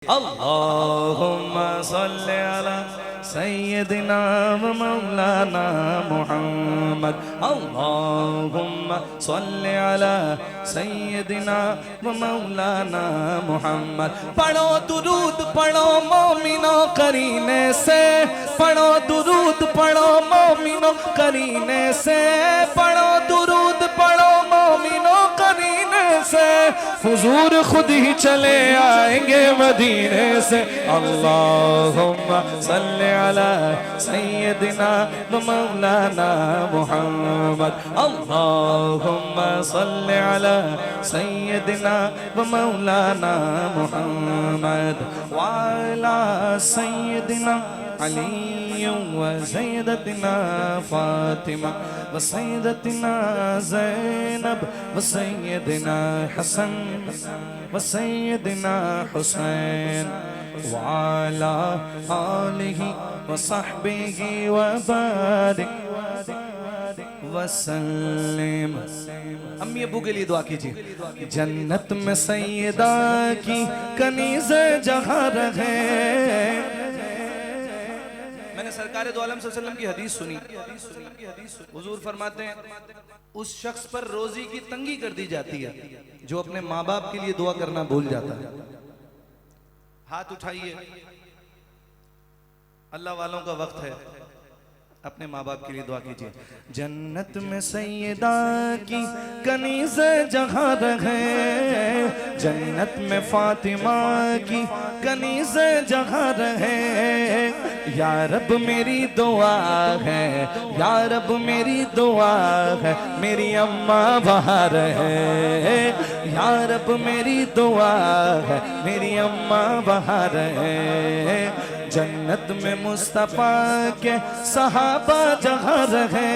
अल्लाहुम्मा सल्लि अला सय्यदिना व मौलाना मुहम्मद। अल्लाहुम्मा सल्लि अला सय्यदिना व मौलाना मुहम्मद। पढ़ो दुरूद पढ़ो मोमिनो करीने से, पढ़ो दुरूद पढ़ो मोमिनो करीने से, पढ़ो दुरूद पढ़ो मोमिनो करीने से, हुजूर खुद ही चले आएंगे मदीने से। अल्लाहुम्मा सल्लि अला सय्यदिना व मौलाना मुहम्मद। अल्लाहुम्मा सल्लि अला सय्यदिना व मौलाना मुहम्मद व अला सय्यदिना अली व सय्यदतिना फातिमा व सय्यदतिना ज़ैनब व सय्यदिना हसन व सय्यदिना हुसैन व अला आलिहि व सहबिहि व बारिक वसल्लम। अम्मी अब्बू के लिए दुआ कीजिए। जन्नत में सैयदा की कनीज़े जहाँ रहे। मैंने सरकार दो आलम सल्लल्लाहु अलैहि वसल्लम की हदीस सुनी। हुजूर फरमाते हैं उस शख्स पर रोजी की तंगी कर दी जाती है जो अपने माँ बाप के लिए दुआ करना भूल जाता है। हाथ उठाइए, अल्लाह वालों का वक्त है, अपने माँ बाप के लिए दुआ कीजिए। जन्नत में सैयदा की कनीज़े जहाँ रहे, जन्नत में फातिमा की कनीज़े जहाँ रहे। या रब मेरी दुआ है, या रब मेरी दुआ है, मेरी अम्मा वहाँ रहे। या रब मेरी दुआ है, मेरी अम्मा वहाँ रहे। जन्नत में मुस्तफ़ा के सहाबा जहाँ रहे,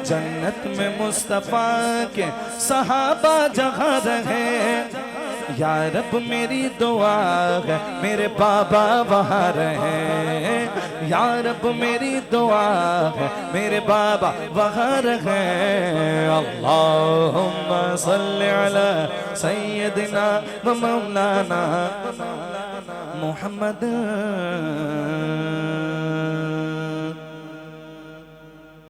जन्नत में मुस्तफ़ा के सहाबा जहाँ रहे। या रब मेरी दुआ है, मेरे बाबा वहाँ रहे। या रब मेरी दुआ है, मेरे बाबा वहाँ रहे। अल्लाहुम्मा सल्लि अला सय्यदिना व मौलाना मुहम्मद।